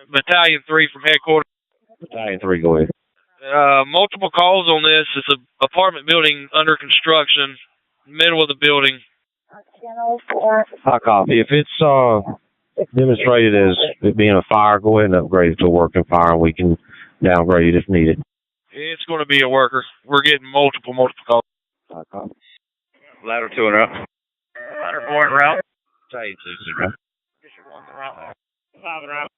Battalion 3 from headquarters. Battalion 3, go ahead. Multiple calls on this. It's an apartment building under construction, middle of the building. High copy. If it's demonstrated as it being a fire, go ahead and upgrade it to a working fire, and we can downgrade it if needed. It's going to be a worker. We're getting multiple calls. High copy. Ladder 2 en route. Ladder 4 en route. Battalion 6 en route. District 1 en route. 5 en route.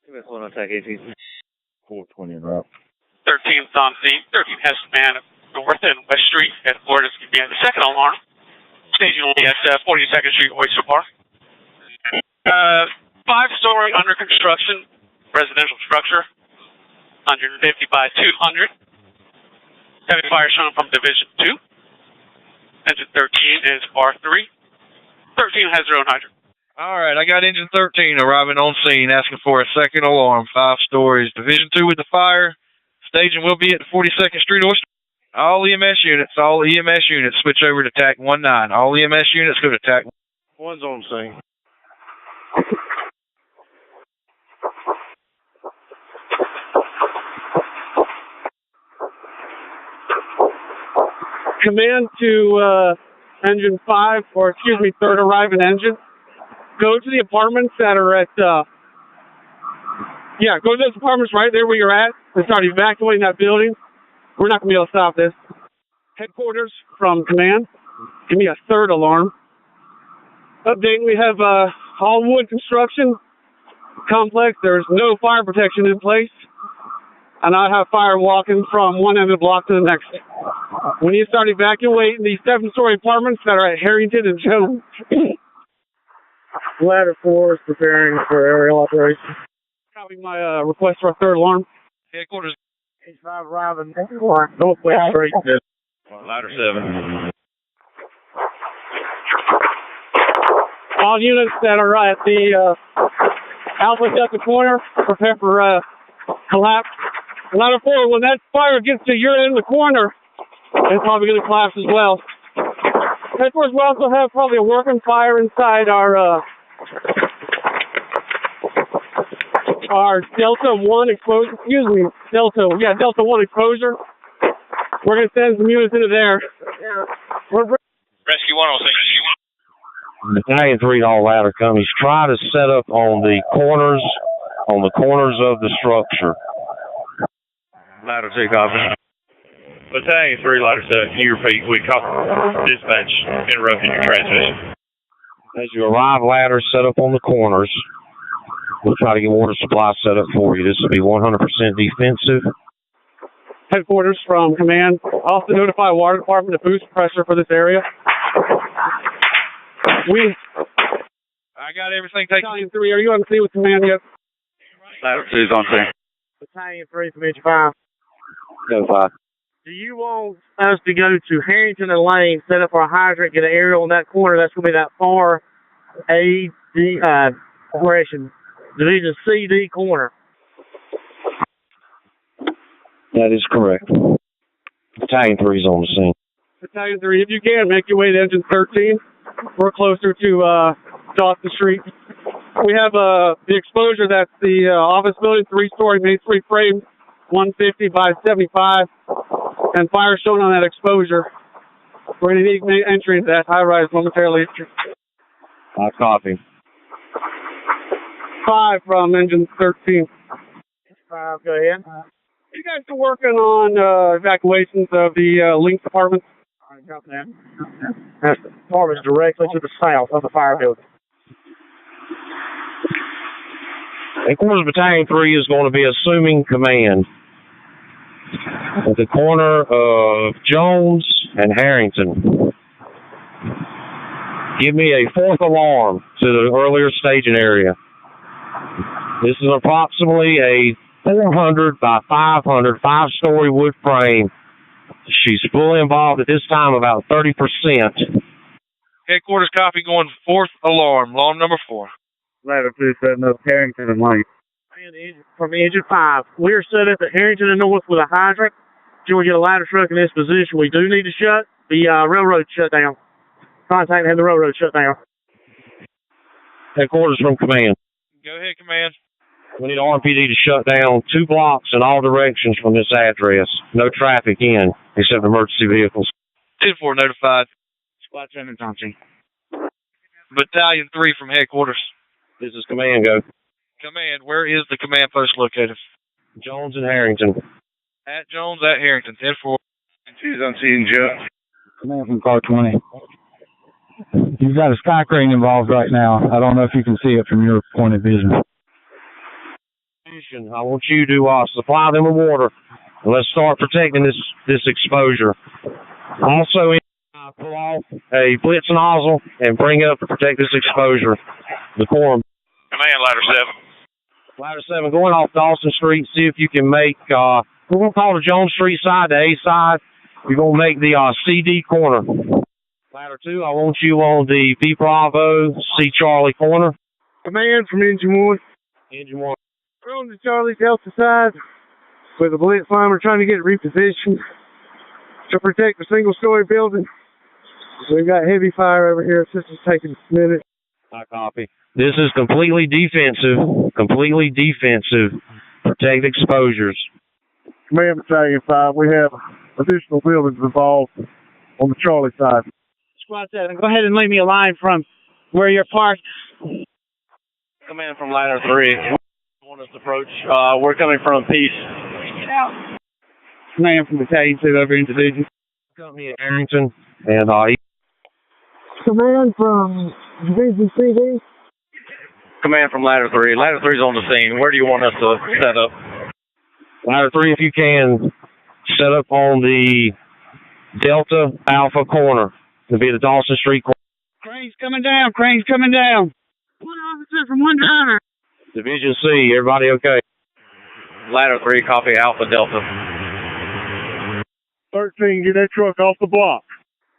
This one on attack 18. 420 en route. 13th on scene. 13 has command of North and West Street. Headquarters can be at the second alarm. Staging only at 42nd Street, Oyster Park. 5-story under construction residential structure. 150 by 200. Heavy fire shown from Division 2. Engine 13 is R3. 13 has their own hydrant. All right, I got Engine 13 arriving on scene, asking for a second alarm, 5 stories. Division 2 with the fire. Staging will be at the 42nd Street Oyster. All EMS units, switch over to TAC 19. All EMS units go to TAC 1's on scene. Command to Engine 5, or excuse me, third arriving engine. Go to the apartments that are at, go to those apartments right there where you're at and start evacuating that building. We're not going to be able to stop this. Headquarters from command, give me a third alarm. Update, we have all wood construction complex. There's no fire protection in place. And I have fire walking from one end of the block to the next. When you start evacuating these 7-story apartments that are at Harrington and Jones. Ladder 4 is preparing for aerial operation. Copy my request for a third alarm. Headquarters. H5 arriving. Northwest Street. Ladder 7. All units that are at the outlets at the corner, prepare for collapse. Ladder 4, when that fire gets to your end of the corner, it's probably going to collapse as well. Headquarters, we also have probably a working fire inside our Delta 1 exposure, Delta 1 exposure. We're going to send some units into there. Rescue 1 on scene. Battalion 3 all ladder companies, try to set up on the corners of the structure. Ladder 2 copy. Battalion 3, ladder 7. Can you repeat? We copy. Dispatch interrupted your transmission. As you arrive, ladders set up on the corners. We'll try to get water supply set up for you. This will be 100% defensive. Headquarters from command. Also notify water department to boost pressure for this area. I got everything taken. Battalion 3, are you on scene with command yet? Ladder 2 is on scene. Battalion 3 from Engine 5. Go 5. Do you want us to go to Harrington and Lane, set up our hydrant, get an aerial in that corner? That's going to be that far operation. Division CD corner. That is correct. Battalion 3 is on the scene. Battalion 3, if you can, make your way to Engine 13. We're closer to Dawson Street. We have the exposure. That's the office building, 3-story masonry frame, 150 by 75, and fire shown on that exposure. We're going to need entry into that high-rise momentarily. I copy. 5 from Engine 13. 5, go ahead. You guys are working on evacuations of the Links apartments? All right, drop that. That's the apartments directly to the south of the fire building. Headquarters Battalion 3 is going to be assuming command at the corner of Jones and Harrington. Give me a 4th alarm to the earlier staging area. This is approximately a 400 by 500 5-story wood frame. She's fully involved at this time, about 30%. Headquarters copy, going 4th alarm, alarm number 4. Ladder 2 setting up Harrington and Lane. From Engine 5, we're set up at Harrington and North with a hydrant. If you want to get a ladder truck in this position, we do need to shut the railroad shut down. Contact the railroad shut down. Headquarters from command. Go ahead, command. We need RMPD to shut down 2 blocks in all directions from this address. No traffic in, except emergency vehicles. 10-4 notified. Squad 7 Thompson. Battalion 3 from headquarters. This is command go. Command, where is the command post located? Jones and Harrington. At Jones, at Harrington. 10-4. She's on scene, Joe. Command from car 20. You've got a sky crane involved right now. I don't know if you can see it from your point of vision. I want you to supply them with water. And let's start protecting this exposure. Also, pull off a blitz nozzle and bring it up to protect this exposure. The quorum. Command, ladder 7. Ladder 7, going off Dawson Street, see if you can make, we're going to call the Jones Street side the A side. You're going to make the CD corner. Ladder 2, I want you on the B Bravo, C Charlie corner. Command from Engine 1. Engine 1. We're on the Charlie Delta side with a blitz line. We're trying to get repositioned to protect the single-story building. We've got heavy fire over here. This is taking a minute. I copy. This is completely defensive. Completely defensive. Protect exposures. Command Battalion 5, we have additional buildings involved on the Charlie side. Squad 7, go ahead and leave me a line from where you're parked. Command from ladder 3. Want us to approach. We're coming from Peace. Get out. Command from Battalion 2 over in Division. Company at Harrington and Command from Division CD. Command from ladder 3. Ladder 3's on the scene. Where do you want us to set up? Ladder 3, if you can, set up on the Delta Alpha corner. It'll be the Dawson Street corner. Crane's coming down. Crane's coming down. One officer from one driver. Division C, everybody okay? Ladder 3, copy Alpha Delta. 13, get that truck off the block.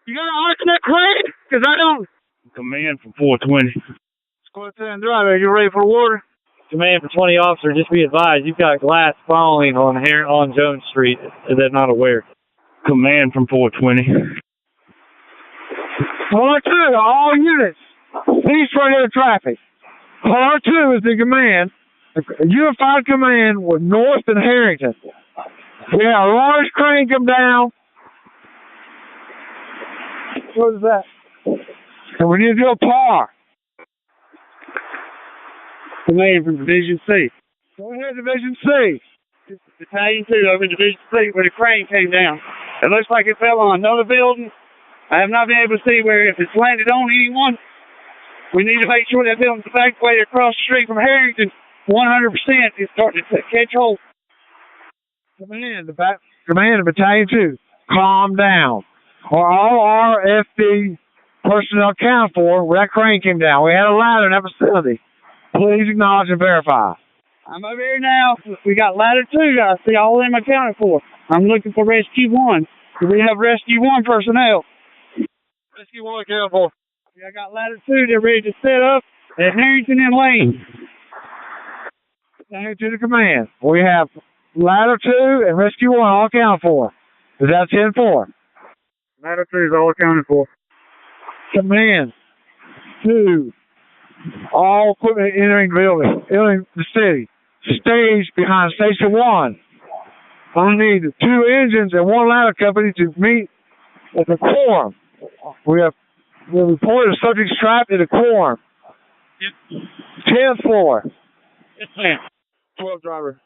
You got an alternate crane? Because I don't. Command from 420. Squad 10 driver, you ready for water? Command for 20 officer, just be advised, you've got glass falling on Jones Street that they're not aware. Command from 420. R2, all units. Cease regular traffic. R2 is the command. A unified command with North and Harrington. We had a large crane come down. What is that? And we need to do a par. Command from Division C. Go ahead, Division C. This is Battalion 2 over in Division C where the crane came down. It looks like it fell on another building. I have not been able to see where if it's landed on anyone. We need to make sure that building's evacuated across the street from Harrington. 100% is starting to catch hold. Command of Battalion 2, calm down. All RFD personnel accounted for when that crane came down. We had a ladder in that facility. Please acknowledge and verify. I'm over here now. We got ladder 2. I see all of them accounted for. I'm looking for rescue 1. Do we have rescue 1 personnel? Rescue 1 accounted for. I got ladder 2. They're ready to set up at Harrington and Lane. Down to the command. We have ladder 2 and rescue 1 all accounted for. Is that 10-4? Ladder 2 is all accounted for. Command 2. All equipment entering the city. Stage behind Station 1. I need 2 engines and 1 ladder company to meet at the quorum. We reported a subject trapped in a quorum. Yep. 10th floor. Yes, ma'am. 12 driver.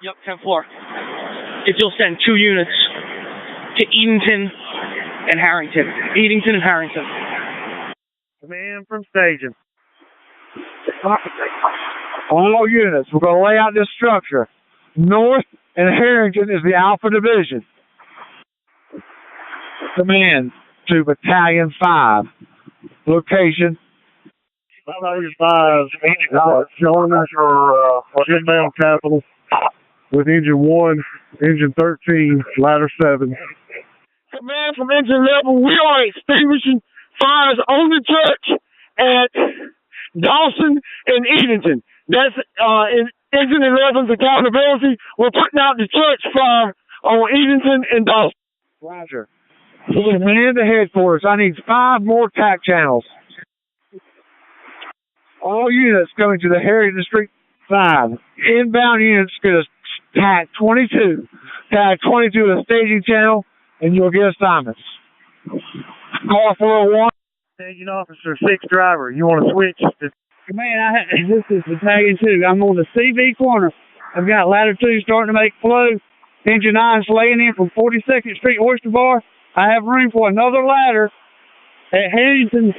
Yep, 10th floor. If you'll send 2 units to Edenton and Harrington. Edenton and Harrington. Command from staging. All units, we're going to lay out this structure. North and Harrington is the Alpha Division. Command to Battalion 5. Location. Battalion 5, showing us our inbound capital with Engine 1, Engine 13, Ladder 7. Command from engine level, we are extinguishing fires on the church at Dawson and Edenton. That's in Engine 11's accountability. We're putting out the church fire on Edenton and Dawson. Roger. Man to headquarters. I need 5 more TAC channels. All units coming to the Harrington Street 5. Inbound units going to tack 22. Tack 22 to the staging channel, and you'll get assignments. Call 401. Staging officer, 6 driver. You want to switch? Command, this is battalion 2. I'm on the CV corner. I've got ladder 2 starting to make flow. Engine 9's laying in from 42nd Street Oyster Bar. I have room for another ladder at Harrington,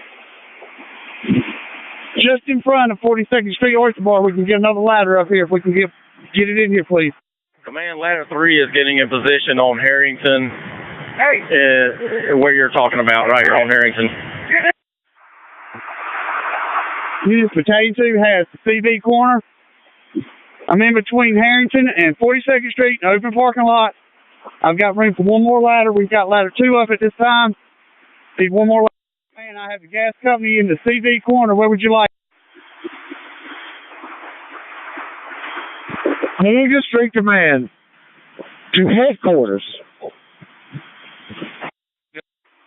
just in front of 42nd Street Oyster Bar. We can get another ladder up here if we can get it in here, please. Command ladder 3 is getting in position on Harrington. Where you're talking about, right here on Harrington. Units Battalion 2 has the CV corner. I'm in between Harrington and 42nd Street, an open parking lot. I've got room for one more ladder. We've got ladder 2 up at this time. Need one more ladder. Man, I have the gas company in the CV corner. Where would you like? Hagen Street Command to headquarters.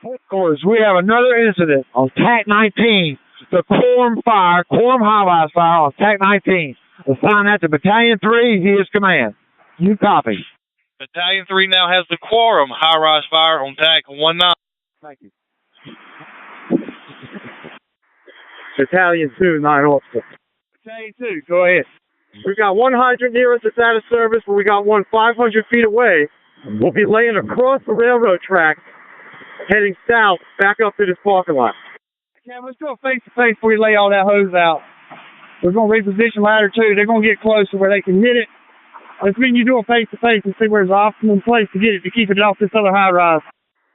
Headquarters, we have another incident on TAC 19. The quorum high-rise fire on TAC 19. Assign that to Battalion 3. He is command. You copy. Battalion 3 now has the quorum high-rise fire on TAC 19. Thank you. Battalion 2, 9 officer. Battalion 2, go ahead. We've got one hydrant near us that's out of service, but we got one 500 feet away. We'll be laying across the railroad track, heading south, back up to this parking lot. Yeah, let's go face-to-face before we lay all that hose out. We're going to reposition ladder 2. They're going to get closer where they can hit it. Let's mean you do a face-to-face and see where's the optimum place to get it to keep it off this other high-rise.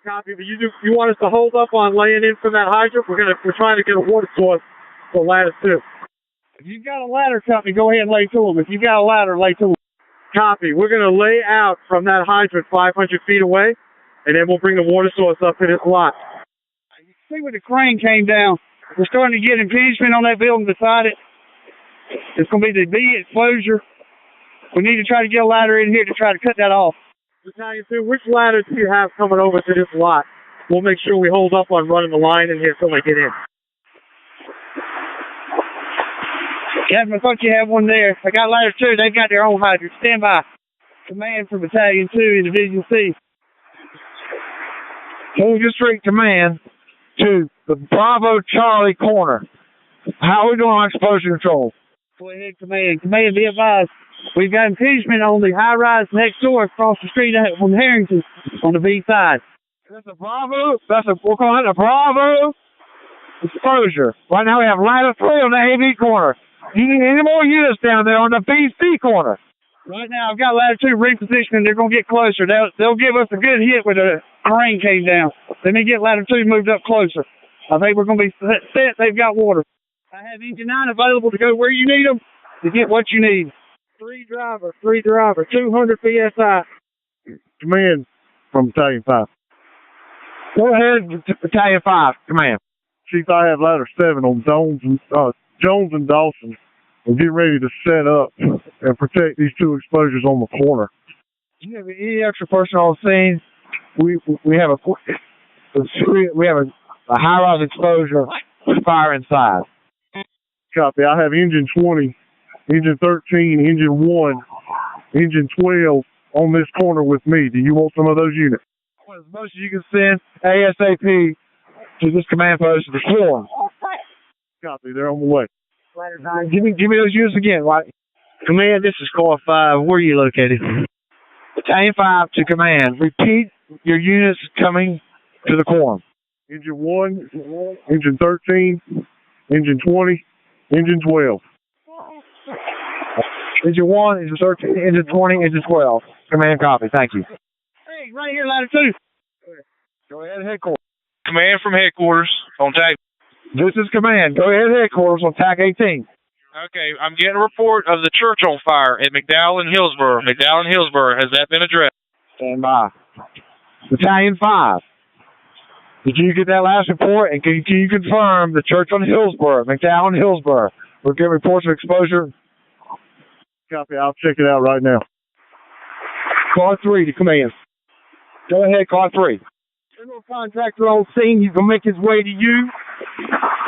Copy, but you want us to hold up on laying in from that hydrant? We're trying to get a water source for ladder 2. If you've got a ladder company, go ahead and lay to them. If you've got a ladder, lay to them. Copy. We're going to lay out from that hydrant 500 feet away, and then we'll bring the water source up to this lot. You see where the crane came down. We're starting to get impingement on that building beside it. It's going to be the B exposure. We need to try to get a ladder in here to try to cut that off. Battalion 2, which ladder do you have coming over to this lot? We'll make sure we hold up on running the line in here until they get in. Captain, I thought you had one there. I got ladder 2. They've got their own hydrant. Stand by. Command for Battalion 2 in Division C. Hagen Street Command to the Bravo Charlie corner. How are we doing on exposure control? Go ahead, Command. Command, be advised. We've got impingement on the high-rise next door across the street from Harrington on the B side. That's a Bravo. We'll call that a Bravo exposure. Right now we have ladder 3 on the AB corner. You need any more units down there on the BC corner? Right now I've got ladder 2 repositioning. They're going to get closer. They'll give us a good hit when the crane came down. Let me get ladder 2 moved up closer. I think we're going to be set. They've got water. I have engine 9 available to go where you need them to get what you need. 3 driver, 200 PSI. Command from Battalion 5. Go ahead, Battalion 5. Command. Chief, I have ladder 7 on Jones and Dawson. We're getting ready to set up and protect these 2 exposures on the corner. Do you have any extra personnel on scene? We have a high-rise exposure fire inside. Copy. I have engine 20, engine 13, engine 1, engine 12 on this corner with me. Do you want some of those units? I want as much as you can send ASAP to this command post to the quorum. Copy. They're on the way. Give me those units again. Right? Command, this is Car 5. Where are you located? Battalion 5 to command. Repeat your units coming to the quorum. Engine 1, engine 13, engine 20, engine 12. Engine 1, engine 13, engine 20, engine 12. Command, copy. Thank you. Hey, right here, ladder 2. Go ahead, headquarters. Command from headquarters on TAC. This is command. Go ahead, headquarters on TAC 18. Okay, I'm getting a report of the church on fire at McDowell and Hillsborough. McDowell and Hillsborough, has that been addressed? Stand by. Battalion 5. Did you get that last report? And can you confirm the church on Hillsborough, McDowell and Hillsborough? We're getting reports of exposure. Copy. I'll check it out right now. Car 3 to command. Go ahead, Car 3. General contractor on scene. He's going to make his way to you.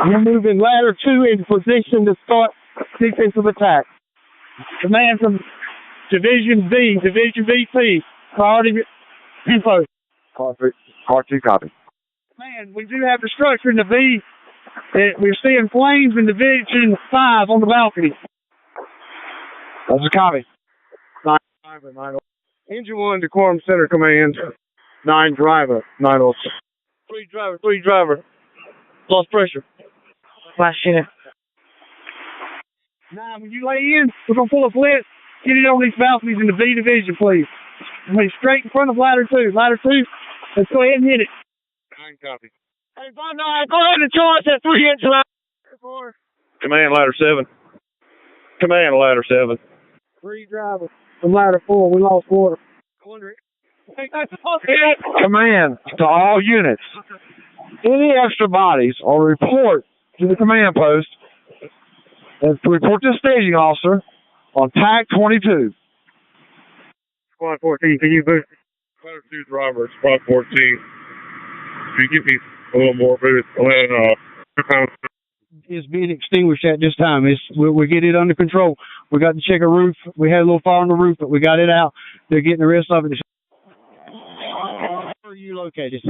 We're moving ladder 2 into position to start defensive attack. Command from Division B, Division VP. Priority info. Car 2, copy. Man, we do have the structure in the V. We're seeing flames in Division 5 on the balcony. That's a copy. 9 Engine 1 to Quorum Center Command. 9 driver, 906. 3 driver. Lost pressure. Last unit. 9, when you lay in, we're going to pull a flint. Get it on these balconies in the B division, please. Straight in front of ladder 2. Ladder 2, let's go ahead and hit it. 9 copy. Hey, 5-9, go ahead and charge that 3-inch ladder. Command ladder 7. Command ladder 7. 3 drivers from ladder 4. We lost water. Command to all units. Any extra bodies or report to the command post and report to the staging officer on TAC 22. Squad 14, can you boost? Ladder 2 driver, Squad 14. Can you give me a little more boost? It's being extinguished at this time. We'll get it under control. We got to check a roof. We had a little fire on the roof, but we got it out. They're getting the rest of it. Where are you located?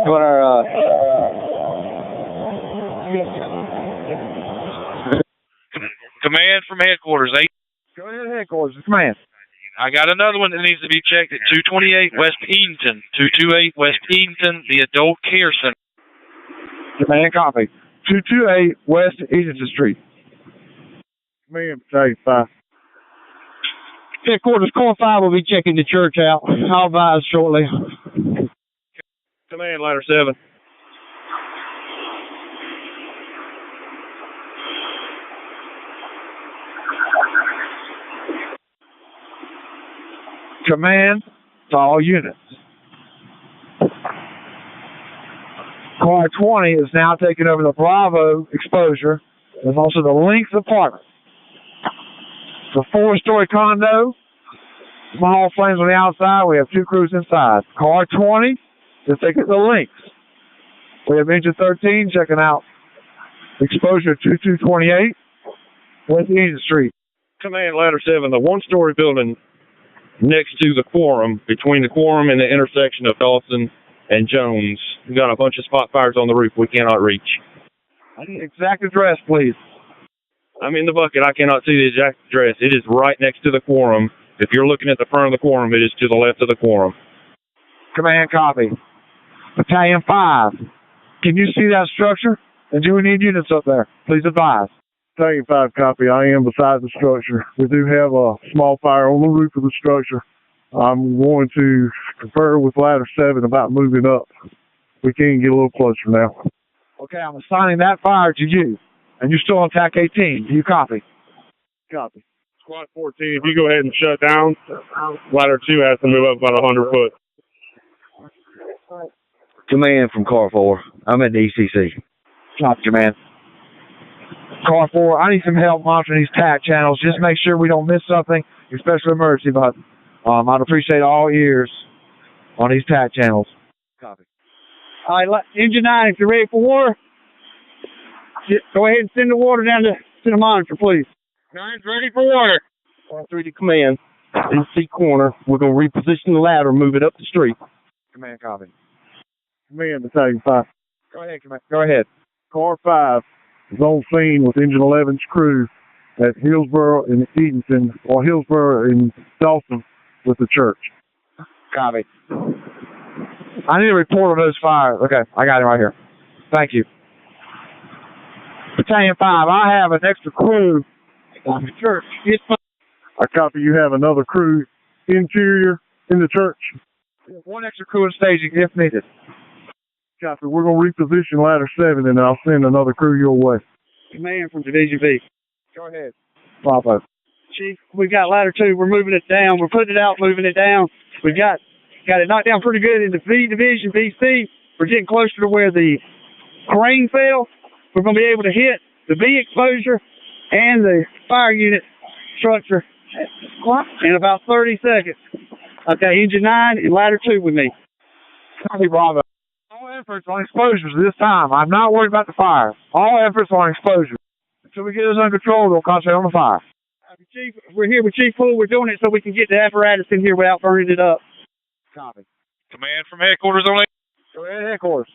What our Command from headquarters, 8. Go ahead, headquarters. Command. I got another one that needs to be checked at 228 West Edenton. 228 West Edenton, the Adult Care Center. Command, copy. 228 West Edenton Street. Command, 5. Headquarters, Core 5 will be checking the church out. I'll advise shortly. Command ladder 7. Command to all units. Car 20 is now taking over the Bravo exposure. There's also the Lynx apartment. It's a 4-story condo. Small flames on the outside. We have 2 crews inside. Car 20 is taking the Lynx. We have engine 13 checking out exposure 2228 West Edenton Street. Command ladder 7, the 1-story building next to the Quorum, between the Quorum and the intersection of Dawson and Jones. We got a bunch of spot fires on the roof we cannot reach. I need exact address, please. I'm in the bucket. I cannot see the exact address. It is right next to the Quorum. If you're looking at the front of the Quorum, it is to the left of the Quorum. Command, copy. Battalion 5. Can you see that structure? And do we need units up there? Please advise. Battalion 5, copy. I am beside the structure. We do have a small fire on the roof of the structure. I'm going to confer with ladder 7 about moving up. We can get a little closer now. Okay, I'm assigning that fire to you. And you're still on TAC 18. Do you copy? Copy. Squad 14, if you go ahead and shut down, ladder 2 has to move up about 100 foot. Command from Car 4. I'm at the ECC. Copy, command. Car 4, I need some help monitoring these TAC channels. Just make sure we don't miss something, especially emergency, but I'd appreciate all ears on these TAC channels. Copy. All right, engine 9, if you're ready for water, go ahead and send the water down to the monitor, please. 9's ready for water. 3 to command. In C corner. We're going to reposition the ladder and move it up the street. Command, copy. Command, Battalion 5. Go ahead, command. Go ahead. Car 5 is on scene with Engine 11's crew at Hillsborough and Edenton, or Hillsborough and Dawson with the church. Copy. I need a report on those fires. Okay, I got it right here. Thank you. Battalion 5, I have an extra crew at the church. I copy you have another crew interior in the church. One extra crew in staging if needed. Copy. We're going to reposition ladder 7 and I'll send another crew your way. Command from Division B. Go ahead. Bravo. Chief, we got ladder 2. We're moving it down. We're putting it out, moving it down. We've got it knocked down pretty good in the B Division, BC. We're getting closer to where the crane fell. We're going to be able to hit the B exposure and the fire unit structure in about 30 seconds. Okay, engine 9 and ladder 2 with me. Copy, Bravo. All efforts on exposures this time. I'm not worried about the fire. All efforts on exposure. Until we get this under control, we'll concentrate on the fire. Chief, we're here with Chief Poole. We're doing it so we can get the apparatus in here without burning it up. Copy. Command from headquarters on 8. Go ahead, headquarters.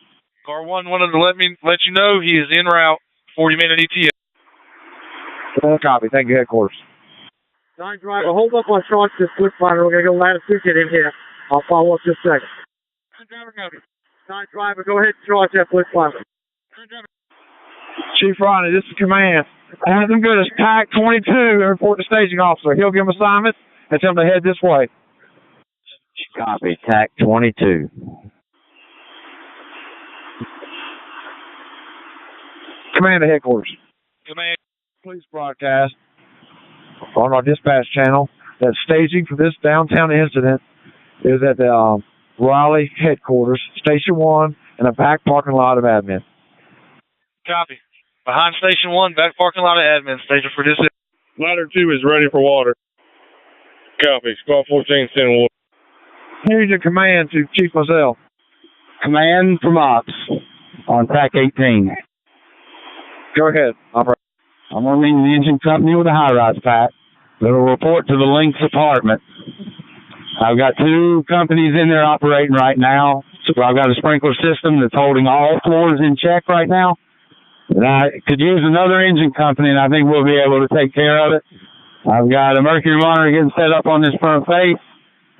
Car 1 wanted to let you know he is en route, 40-minute ETA. Copy. Thank you, headquarters. Nine driver, hold up on Sean this flip finder. We're going to go ladder 2 get in here. I'll follow up just a second. Nine driver, copy. Nine driver, go ahead and charge that flip finder. Nine driver. Chief Ronnie, this is command. Have them go to TAC 22 and report the staging officer. He'll give him assignment and tell him to head this way. Copy, TAC 22. Command to headquarters. Command. Please broadcast on our dispatch channel that staging for this downtown incident is at the Raleigh headquarters, Station 1, in a back parking lot of admin. Copy. Behind Station 1, back parking lot of admin station for this. Ladder 2 is ready for water. Copy. Squad 14 sending water. Here's your command to Chief Mozelle. Command from Ops on TAC 18. Go ahead, operator. I'm going to leave the engine company with a high-rise pack that'll report to the Links department. I've got 2 companies in there operating right now. So I've got a sprinkler system that's holding all floors in check right now. And I could use another engine company, and I think we'll be able to take care of it. I've got a mercury monitor getting set up on this front face.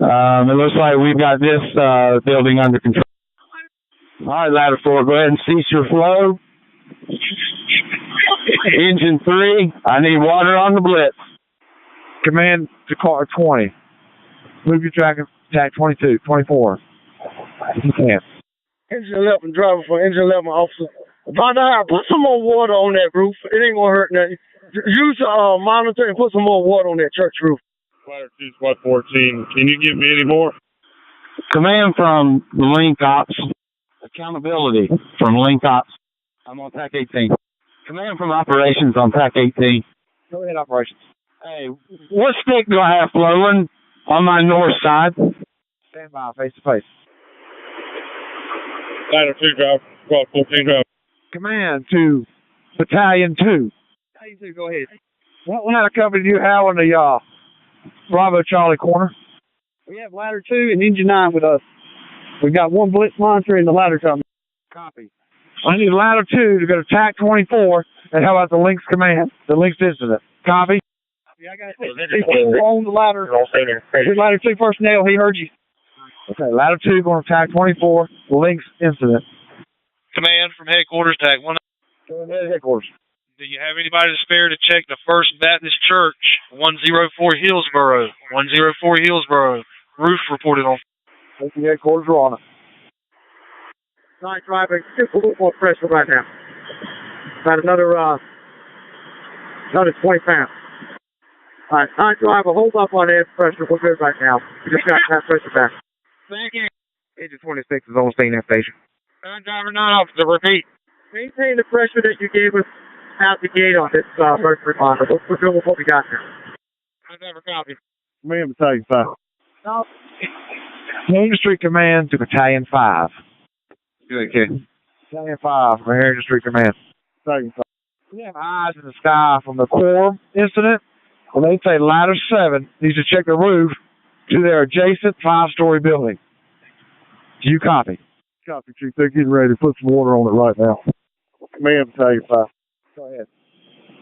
It looks like we've got this building under control. All right, ladder 4, go ahead and cease your flow. Engine 3, I need water on the blitz. Command to car 20. Move your track to TAC 22, 24. You can. Engine 11 driver for engine 11 officer. By the way, put some more water on that roof. It ain't gonna hurt nothing. Use a monitor and put some more water on that church roof. Ladder 2, Squad 14. Can you give me any more? Command from the Link Ops. Accountability from Link Ops. I'm on TAC 18. Command from Operations on TAC 18. Go ahead, operations. Hey, what stick do I have flowing on my north side? Stand by, face to face. Ladder 2 driver. Squad 14 driver. Command to Battalion 2. Battalion 2, go ahead. What ladder company do you have on the Bravo Charlie corner? We have ladder 2 and engine 9 with us. We've got 1 blitz monitor in the ladder company. Copy. I need ladder 2 to go to TAC 24. And how about the Links command? The Links incident. Copy. Yeah, I got it. On the ladder. Here's ladder 2 personnel. He heard you. Okay, ladder 2 going to TAC 24. The Links incident. Command from headquarters, TAC 1. Go ahead, headquarters. Do you have anybody to spare to check the First Baptist Church, 104 Hillsboro? 104 Hillsboro. Roof reported on. Thank you, headquarters. We're on it. Night driver, just a little more pressure right now. About another 20 pounds. All right, night driver, hold up on air pressure. We're good right now. We just got that pressure back. Thank you. Engine 26 is on scene at station. Driver 9 officer, repeat. Maintain the pressure that you gave us out the gate on this first responder. We're good with what we got there. Driver copy. Command Battalion 5. No. Industry Command to Battalion 5. Good, kid. Battalion 5 from Air Industry Command. Battalion 5. We have eyes in the sky from the core incident. When they say ladder 7 needs to check the roof to their adjacent 5-story building. Do you copy? Copy, Chief. They're getting ready to put some water on it right now. Command Battalion 5. Go ahead.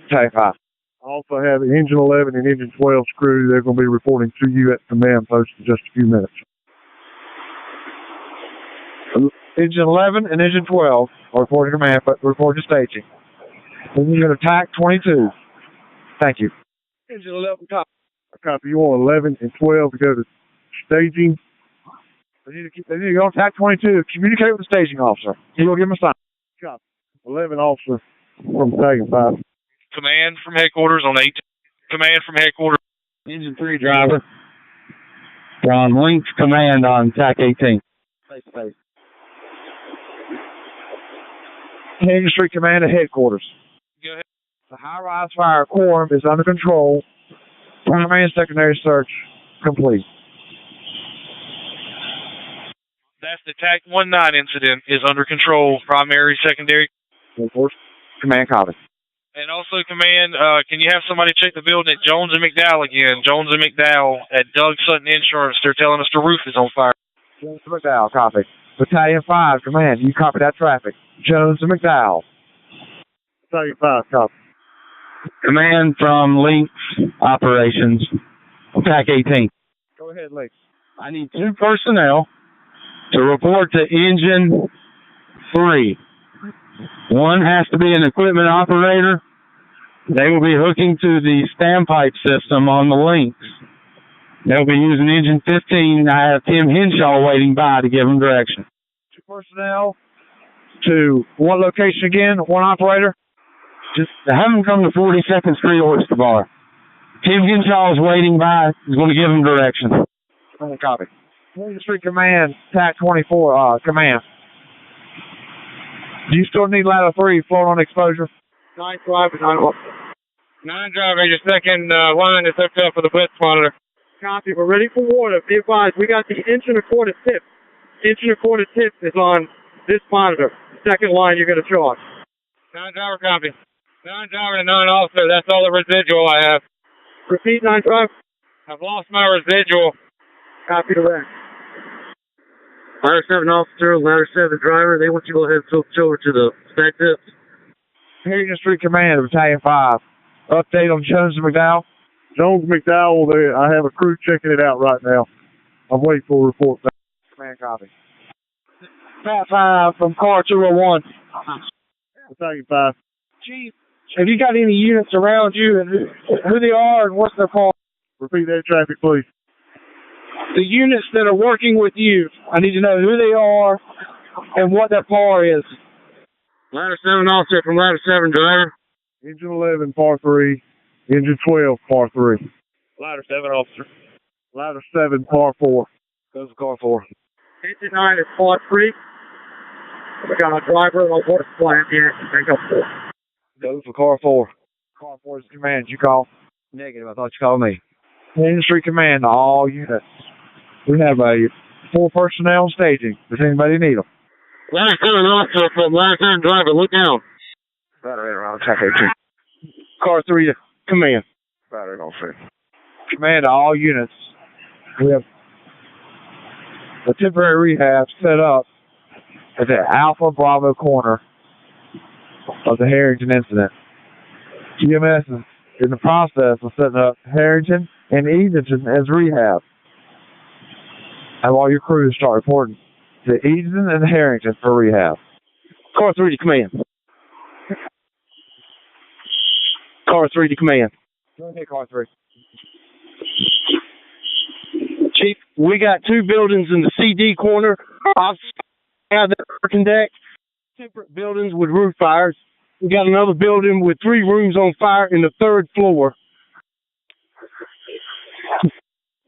Battalion 5. I also have Engine 11 and Engine 12's crew. They're going to be reporting to you at command post in just a few minutes. Engine 11 and Engine 12 are reporting to command, but reporting to staging. Then you're going to TAC 22. Thank you. Engine 11, copy. Copy. You want 11 and 12 to go to staging. They need to go on TAC 22. Communicate with the staging officer. He will give him a sign. Copy. 11 officer from Battalion 5. Command from headquarters on 8. Command from headquarters. Engine 3 driver. From Links Command on TAC 18. Face to face. Industry Command at headquarters. Go ahead. The high-rise fire quorum is under control. Primary and secondary search complete. That's the TAC 19 incident is under control. Primary, secondary. Command, copy. And also, Command, can you have somebody check the building at Jones and McDowell again? Jones and McDowell at Doug Sutton Insurance. They're telling us the roof is on fire. Jones and McDowell, copy. Battalion 5, command, you copy that traffic. Jones and McDowell. Battalion 5, copy. Command from Links Operations, TAC 18. Go ahead, Lee. I need 2 personnel to report to Engine 3. One has to be an equipment operator. They will be hooking to the standpipe system on the Links. They'll be using Engine 15. I have Tim Henshaw waiting by to give them direction. 2 personnel to one location again, one operator. Just have them come to 42nd Street Oyster Bar. Tim Henshaw is waiting by. He's going to give them direction. Copy. Street Command, TAC 24, command. Do you still need ladder 3 float on exposure? 9 driver, 9 driver, your second line is hooked up for the blitz monitor. Copy, we're ready for water. Be advised, we got the inch and a quarter tip. Inch and a quarter tip is on this monitor. Second line you're going to charge. 9 driver, copy. 9 driver and 9 officer, that's all the residual I have. Repeat, 9 driver. I've lost my residual. Copy the rest. Ladder 7 officer, ladder 7 driver, they want you to go ahead and switch over to the stack tips. Harrington Street Command, Battalion 5. Update on Jones and McDowell. Jones McDowell, I have a crew checking it out right now. I'm waiting for a report back. Command, copy. Pat 5 from car 201. Battalion 5. Chief, have you got any units around you and who they are and what's their part? Repeat that traffic, please. The units that are working with you, I need to know who they are and what their par is. Ladder 7 officer from ladder 7 driver. Engine 11, par 3. Engine 12, par 3. Ladder 7 officer. Ladder 7, par 4. Goes to car 4. Engine 9 is par 3. We got a driver on board flying in. Goes for car 4. Car 4 is command. You call? Negative. I thought you called me. Industry command to all units. We have a 4 personnel staging. Does anybody need them? Ladder 7 officer from ladder 7 driver. Look down. Battery around TAC 18. Car 3 to command. Battery on 6. Command to all units. We have a temporary rehab set up at the Alpha Bravo corner of the Harrington incident. GMS is in the process of setting up Harrington and Edenton as rehab. Have all your crews start reporting to Edenton and Harrington for rehab. Car 3 to command. Car 3 to command. Go ahead, car 3. Chief, we got 2 buildings in the CD corner. I have the working deck. Separate buildings with roof fires. We got another building with 3 rooms on fire in the 3rd floor.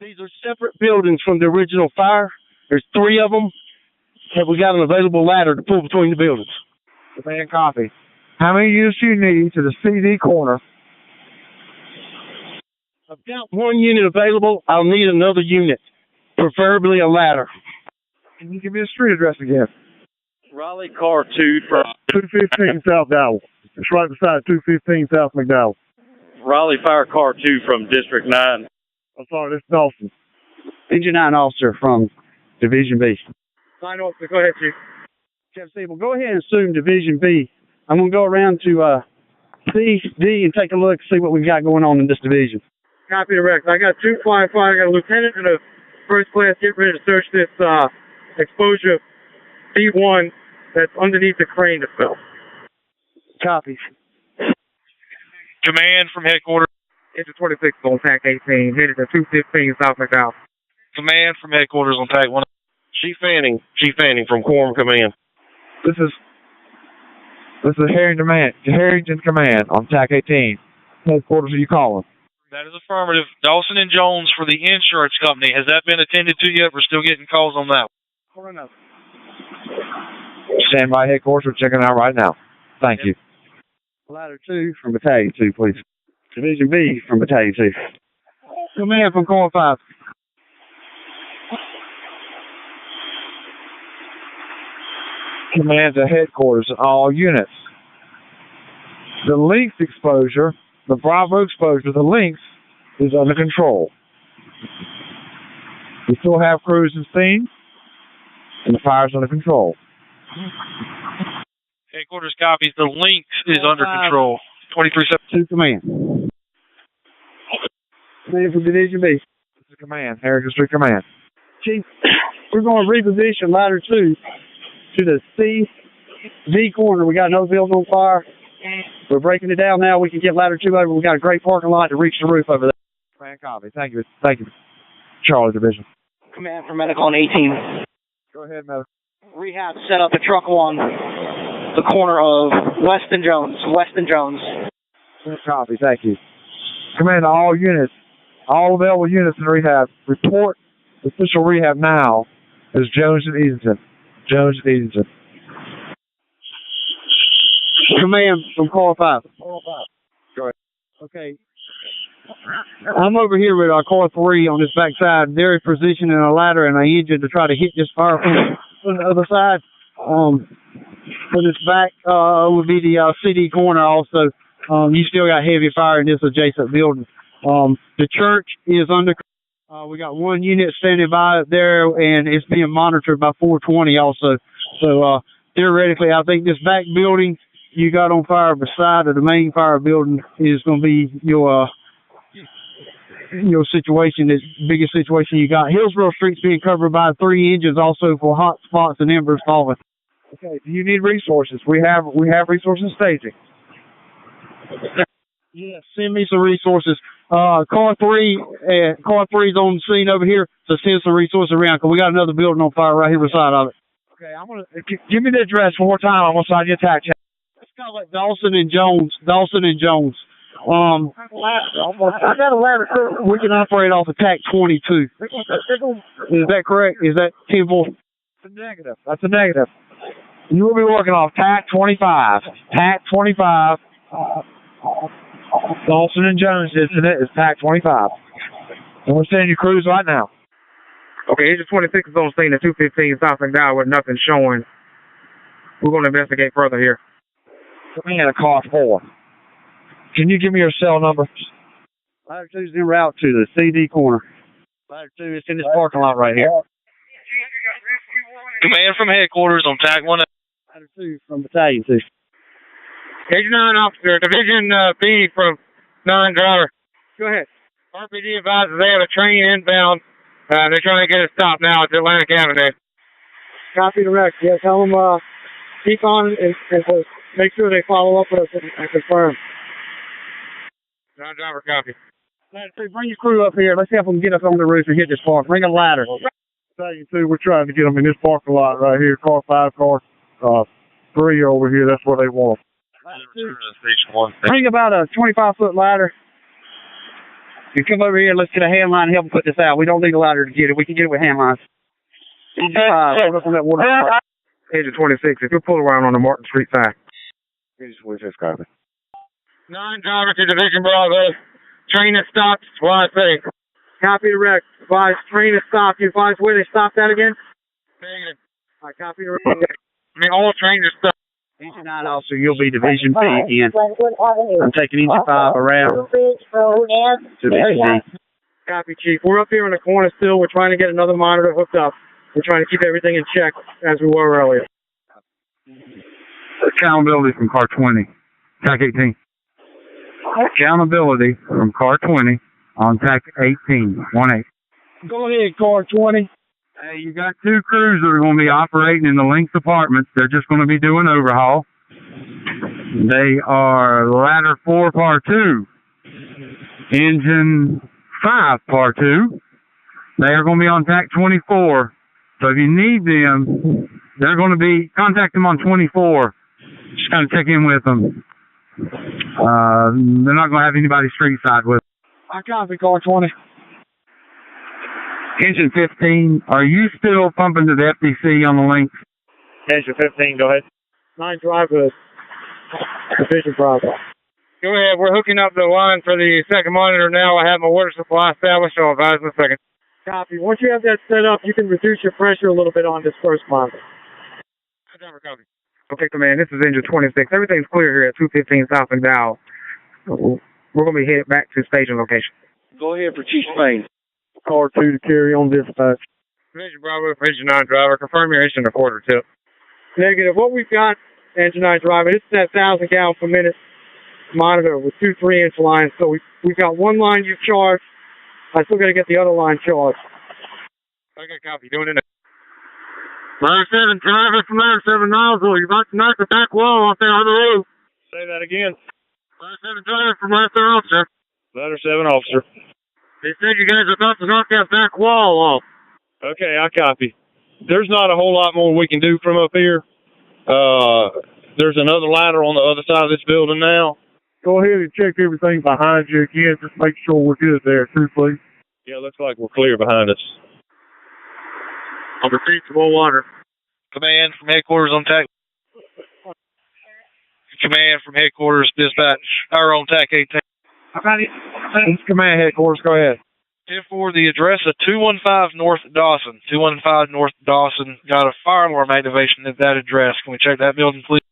These are separate buildings from the original fire. There's 3 of them. Have we got an available ladder to pull between the buildings? Command copy. How many units do you need to the CD corner? I've got 1 unit available. I'll need another unit, preferably a ladder. Can you give me the street address again? Raleigh car 2 from 215 South Dowell. It's right beside 215 South McDowell. Raleigh fire car 2 from District 9. I'm sorry, this is Dawson. Engine 9 officer from Division B. 9 officer, go ahead, Chief. Jeff Steele, go ahead and assume Division B. I'm going to go around to C, D, and take a look, see what we've got going on in this division. Copy the record. I got 2 firefighters. I got a lieutenant and a first class. Get ready to search this exposure B1 that's underneath the crane that fell. Copy. Command from headquarters. Engine 26 on TAC 18, headed to 215 South McDowell. Command from headquarters on TAC 1. Chief Fanning from Quorum Command. This is Harrington Command on TAC 18. Headquarters, are you calling? That is affirmative. Dawson and Jones for the insurance company. Has that been attended to yet? We're still getting calls on that. Stand by headquarters. We're checking out right now. Thank you. Ladder 2 from Battalion 2, please. Division B from Battalion 2. Command from Corps 5. Command to headquarters and all units. The lynx exposure, the Bravo exposure, the lynx is under control. We still have crews and scene, and the fire's under control. Headquarters copies. The lynx is under control. 23-7. Command. Command for Division B. This is command. Harris District Command. Chief, we're going to reposition ladder 2 to the CV corner. We got no building on fire. We're breaking it down now. We can get ladder 2 over. We got a great parking lot to reach the roof over there. Command copy. Thank you. Thank you. Charlie Division. Command for medical on 18. Go ahead, medical. Rehab set up a truck on the corner of West and Jones. Copy. Thank you. Command to all units, all available units in rehab. Report official rehab now is Jones and Edenton. Command from Call 5. Go ahead. Okay. I'm over here with our Car 3 on this back side. They're positioning a ladder and an engine to try to hit this fire from the other side. For this back would be the CD corner also. You still got heavy fire in this adjacent building. The church is under. We got one unit standing by there, and it's being monitored by 420 also. So theoretically, I think this back building you got on fire beside of the main fire building is going to be your situation, the biggest situation you got. Hillsborough Street's being covered by 3 engines also for hot spots and embers falling. Okay, do you need resources? We have resources staging. Yeah, send me some resources. Car 3's on the scene over here, so send some resources around, because we got another building on fire right here beside of it. Okay, I'm gonna give me the address one more time. I'm gonna sign your attack check. Let's call it Dawson and Jones. I got a ladder. We can operate off of TAC 22. Is that correct? Is that 10-4? That's a negative. You will be working off TAC 25. TAC 25. Dawson and Jones, isn't it? It's TAC 25. And we're sending you crews right now. Okay, Agent 26 is on scene at 215 South McDowell with nothing showing. We're going to investigate further here. Coming in a car 4. Can you give me your cell number? Ladder 2 is en route to the CD corner. Ladder 2 is in this parking lot right here. Command from headquarters on TAC 1. Ladder 2 from Battalion 2. Agent 9 officer, Division B from 9 driver. Go ahead. RPD advises they have a train inbound. They're trying to get it stopped now at Atlantic Avenue. Copy the rec. Yeah, tell them keep on and make sure they follow up with us and confirm. 9 driver, copy. Ladder 2, bring your crew up here. Let's see if we can get up on the roof and hit this park. Bring a ladder. Battalion 2, we're trying to get them in this parking lot right here. Car 5, car 3 over here. That's where they want them. Bring about a 25-foot ladder. You come over here, let's get a hand line and help them put this out. We don't need a ladder to get it. We can get it with hand lines. Up on that water park. Agent 26, if you'll pull around on the Martin Street side. Agent 26, copy. 9 driver to Division Bravo. Train that stopped. Why I say. Copy the wreck. Advise train that stopped. You advise where they stopped that again? Negative. I copy the wreck. I mean, all trains are stopped. Engine 9 officer, you'll be Division B again. I'm taking Engine 5 around to the Copy, Chief. We're up here in the corner still. We're trying to get another monitor hooked up. We're trying to keep everything in check as we were earlier. Accountability from car 20. TAC 18. Accountability from car 20 on TAC 18. 1-8. Go ahead, car 20. Hey, you got 2 crews that are going to be operating in the Lynx apartments. They're just going to be doing overhaul. They are ladder 4, part 2. Engine 5, part 2. They are going to be on TAC 24. So if you need them, they're going to be, contact them on 24. Just kind of check in with them. They're not going to have anybody street side with them. I copy, car 20. Engine 15, are you still pumping to the FTC on the Lynx? Engine 15, go ahead. 9 driver, Division Bravo. Go ahead. We're hooking up the line for the second monitor now. I have my water supply established, so I'll advise in a second. Copy. Once you have that set up, you can reduce your pressure a little bit on this first monitor. Okay, Command, this is Engine 26. Everything's clear here at 215 South and Dow. We're going to be headed back to staging location. Go ahead for Chief Spain. Car 2 to carry on dispatch. Division Bravo for Engine 9 driver. Confirm your engine recorder tip. Negative. What we've got, Engine 9 driver, this is that 1,000 gallon per minute monitor with 2 3-inch lines. So we've got one line you've charged. I still got to get the other line charged. Okay, copy. Doing it now. Ladder 7, driver from ladder 7 nozzle. You're about to knock the back wall off there on the roof. Say that again. Ladder 7 driver from ladder 7 officer. Ladder 7 officer. They said you guys are about to knock that back wall off. Okay, I copy. There's not a whole lot more we can do from up here. There's another ladder on the other side of this building now. Go ahead and check everything behind you again. Just make sure we're good there, too, please. Yeah, looks like we're clear behind us. On the streets of water. Command from headquarters on TAC. Command from headquarters dispatch. Or on TAC 18. It's command headquarters. Go ahead. 10-4, the address of 215 North Dawson. 215 North Dawson. Got a fire alarm activation at that address. Can we check that building, please?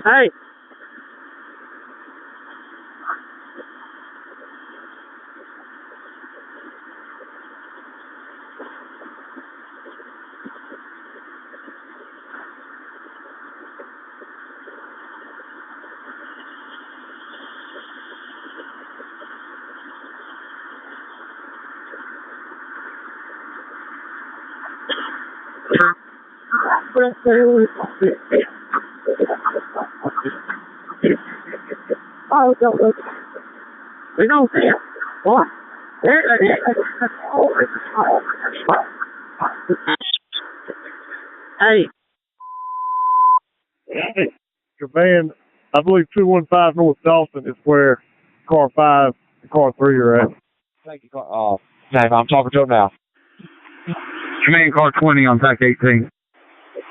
Hey. Hey. Command, I believe 215 North Dawson is where car 5 and car 3 are at. Thank you, I'm talking to him now. Command car 20 on TAC 18.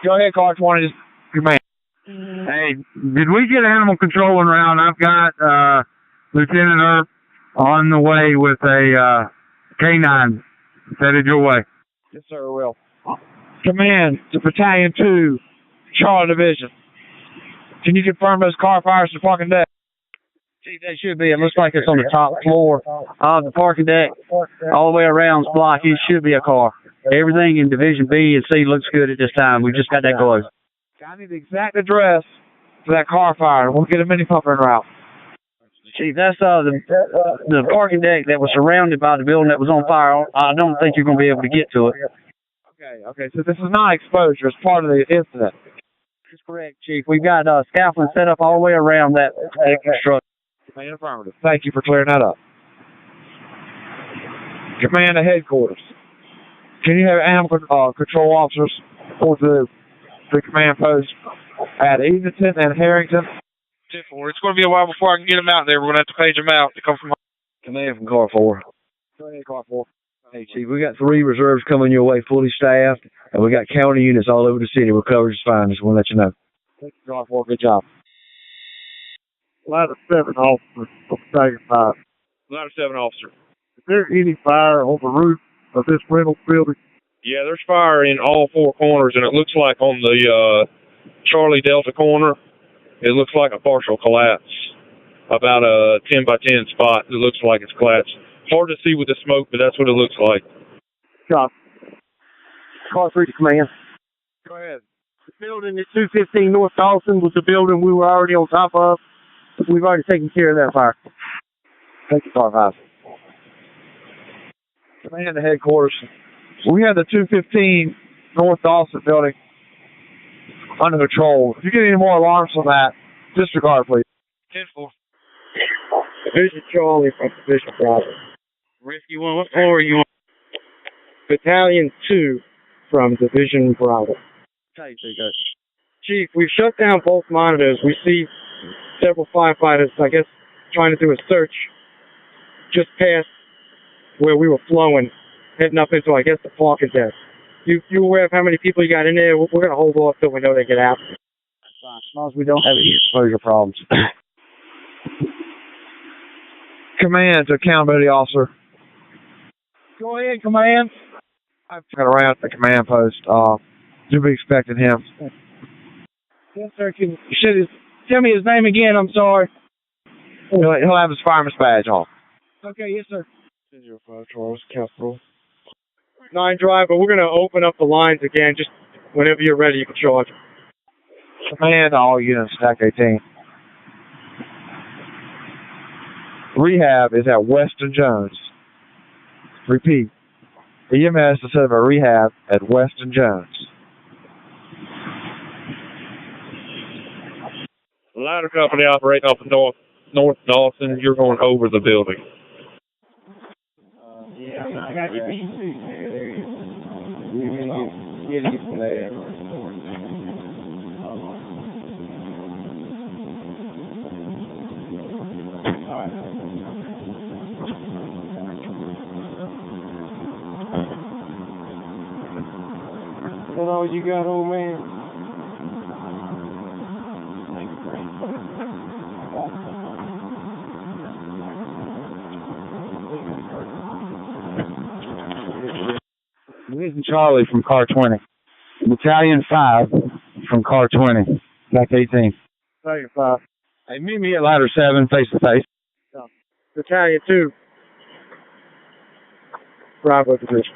Go ahead, car 20. Command. Hey, did we get animal control en route? I've got Lieutenant Earp on the way with a K9 headed your way. Yes, sir, Will. Command to Battalion 2, Charlotte Division. Can you confirm those car fires to the parking deck? Chief, they should be. It looks like it's on the top floor of the parking deck. All the way around the block, it should be a car. Everything in Division B and C looks good at this time. We just got that close. I need the exact address for that car fire. We'll get a mini pumper en route. Chief, that's the parking deck that was surrounded by the building that was on fire. I don't think you're going to be able to get to it. Okay. So this is not exposure. It's part of the incident. That's correct, Chief. We've got scaffolding set up all the way around that structure. Command affirmative. Thank you for clearing that up. Command to headquarters. Can you have animal control officers report to the command post at Edenton and Harrington? 10-4. It's going to be a while before I can get them out there. We're going to have to page them out to come from home. Command from car 4. Go ahead, car 4. Hey, Chief, we got 3 reserves coming your way, fully staffed, and we got county units all over the city. We're covered just fine. Just want to let you know. Thank you, car 4. Good job. Ladder 7 officer of Battalion 5. Ladder 7 officer. Is there any fire on the roof of this rental building? Yeah, there's fire in all 4 corners, and it looks like on the Charlie Delta corner, it looks like a partial collapse. About a 10 by 10 spot. It looks like it's collapsed. Hard to see with the smoke, but that's what it looks like. Copy. Car 3 to command. Go ahead. The building at 215 North Dawson was the building we were already on top of. We've already taken care of that fire. Thank you, car 5. Command to headquarters. We have the 215 North Dawson building under control. If you get any more alarms from that, disregard, please. 10-4. Division Charlie from Division Bravo. Rescue 1, what floor are you on? Battalion 2 from Division Bravo. Chief, we've shut down both monitors. We see several firefighters, I guess, trying to do a search just past where we were flowing, heading up into, I guess, the parking deck. You aware of how many people you got in there? We're going to hold off till we know they get out. That's fine, as long as we don't have any exposure problems. Command to accountability officer. Go ahead, command. I've got around at the command post. You'll be expecting him. Yes, sir. Tell me his name again. I'm sorry. He'll have his fireman's badge on. Okay, yes, sir. 5 Charles, Capital. 9 driver, we're going to open up the lines again. Just whenever you're ready, you can charge. Command all units, stack 18. Rehab is at Weston Jones. Repeat. EMS is set up a rehab at Weston Jones. Ladder company operating off of North Dawson. You're going over the building. Yeah, I got you. Get it there. All right. That's all you got, old man? Division Charlie from car 20. Battalion 5 from car 20. Back 18. Battalion 5. Hey, meet me at ladder 7, face to face. Battalion 2. Bravo division.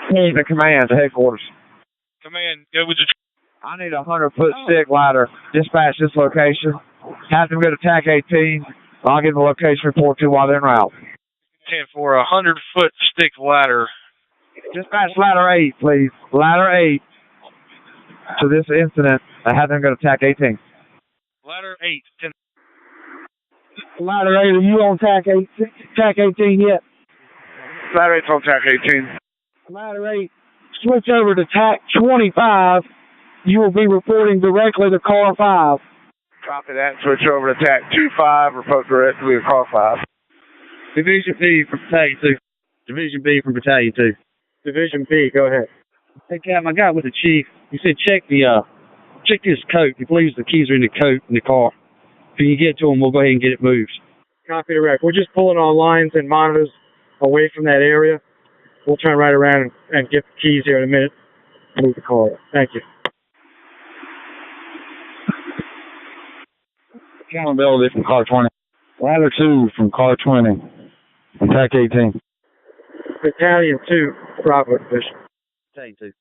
Hey, the command, the headquarters. Command, go with the... I need a 100-foot stick ladder. Dispatch this location. Have them go to TAC 18. I'll give them the location report to while they're en route. 10 for a 100-foot stick ladder. Dispatch ladder 8, please. Ladder 8 to this incident. I have them go to TAC 18. Ladder 8. 10. Ladder 8, are you on TAC 18 yet? Ladder 8's on TAC 18. Ladder 8, switch over to TAC 25. You will be reporting directly to car 5. Copy that. Switch over to TAC 25. Report directly to car 5. Division B from Battalion 2. Division B from Battalion 2. Division B, go ahead. Hey, Captain, I got with the chief. He said check his coat. He believes the keys are in the coat in the car. If you get to him, we'll go ahead and get it moved. Copy the rec. We're just pulling our lines and monitors away from that area. We'll turn right around and get the keys here in a minute. Move the car. Thank you. Accountability from car 20. Ladder 2 from car 20. And TAC 18. Battalion 2, Bravo Division. Battalion 2.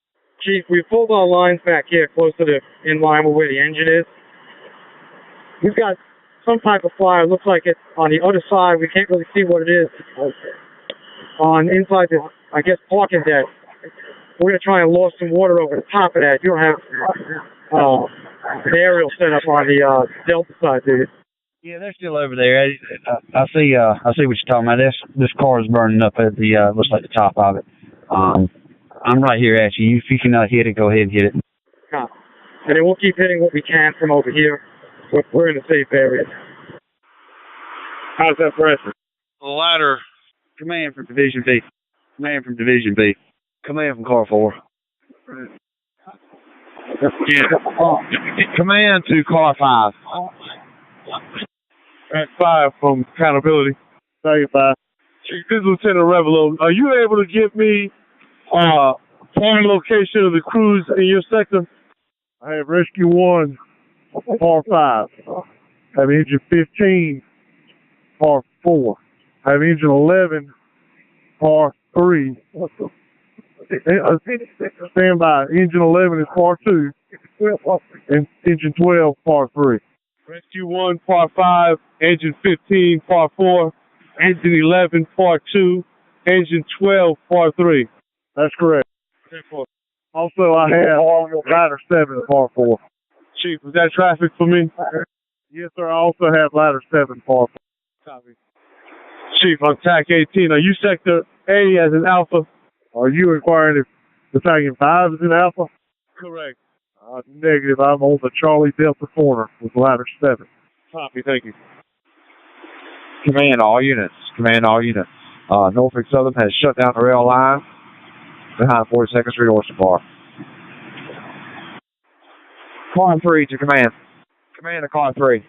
Chief, we pulled our lines back here closer to in line with where the engine is. We've got some type of flyer. Looks like it's on the other side. We can't really see what it is. On inside the, I guess, parking deck. We're going to try and loft some water over the top of that. You don't have an aerial set up on the Delta side, do you? Yeah, they're still over there. I see what you're talking about. This car is burning up at the looks like the top of it. I'm right here at you. If you can hit it, go ahead and hit it. And then we'll keep hitting what we can from over here. We're in a safe area. How's that pressure? The ladder. Command from Division B. Command from Division B. Command from car 4. Yeah. Command to car 5. At 5 from accountability. Battalion 5. Chief, this is Lieutenant Revelo. Are you able to give me point location of the crews in your sector? I have Rescue 1, Par 5. I have Engine 15, Par 4. I have Engine 11, Par 3. Stand by. Engine 11 is Par 2. And Engine 12, Par 3. Rescue 1, Par 5. Engine 15, Par 4. Engine 11, Par 2. Engine 12, Par 3. That's correct. Also, I have ladder 7, Par 4. Chief, was that traffic for me? Yes, sir. I also have ladder 7, Par 4. Copy. Chief, on TAC 18, are you Sector A as an Alpha? Are you inquiring if Battalion 5 is an Alpha? Correct. Negative. I'm on the Charlie Delta corner with ladder 7. Copy. Thank you. Command all units. Command all units. Norfolk Southern has shut down the rail line behind 42nd Street Oyster Bar. Car 3 to command. Command to car 3.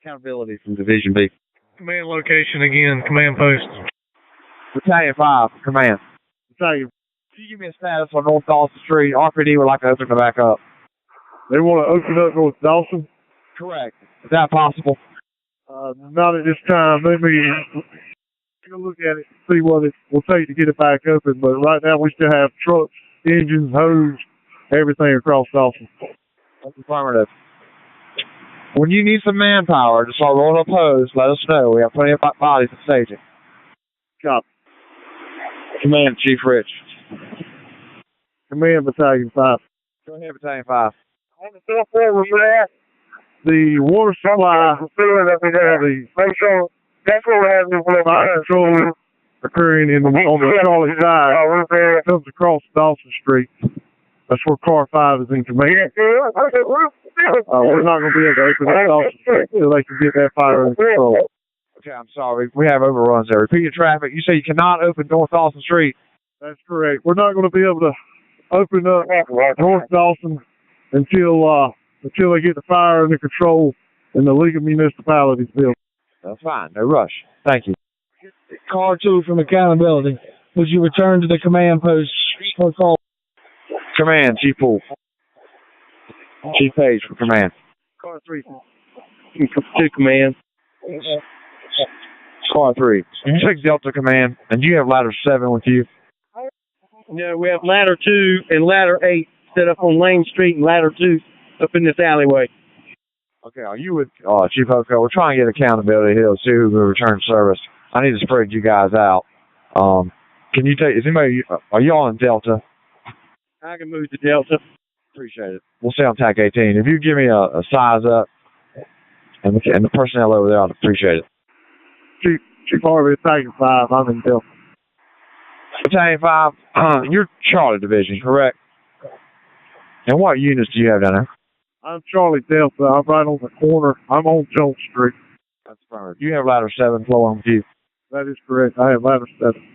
Accountability from Division B. Command location again. Command post. Battalion 5, command. Battalion. Can you give me a status on North Dawson Street? RPD would like to open the back up. They want to open up North Dawson? Correct. Is that possible? Not at this time. Let me take a look at it, see what it will take to get it back open. But right now we still have trucks, engines, hose, everything across Dawson. That's affirmative. When you need some manpower to start rolling up hose, let us know. We have plenty of bodies at staging. Copy. Command, Chief Rich. Command, Battalion 5. Go ahead, Battalion 5. On the stuff forward for that, the water supply, make sure that's what happens when fire control occurring on the Charlie side. It comes across Dawson Street. That's where Car 5 is in command. We're not going to be able to open up Dawson Street until they can get that fire under control. Okay, I'm sorry. We have overruns there. Repeat your traffic. You say you cannot open North Dawson Street. That's correct. We're not going to be able to open up North Dawson until they get the fire under control in the League of Municipalities bill. That's fine. No rush. Thank you. Car 2 from accountability. Would you return to the command post for call? Command, Chief Poole. Chief Page for command. Car 3. To command. Car 3. 6 Delta command. And you have ladder 7 with you? Yeah, we have ladder 2 and ladder 8 set up on Lane Street and ladder 2 up in this alleyway. Okay, are you with Chief Hoco? We're trying to get accountability here to see who will return service. I need to spread you guys out. Can you take, is anybody, are y'all in Delta? I can move to Delta. Appreciate it. We'll stay on TAC 18. If you give me a size up and the personnel over there, I'd appreciate it. Chief Harvey, Battalion 5. I'm in Delta. Battalion 5, you're Charlie Division, correct? And what units do you have down there? I'm Charlie Delta. I'm right on the corner. I'm on Jones Street. That's perfect. You have ladder 7 flowing with you. That is correct. I have ladder 7.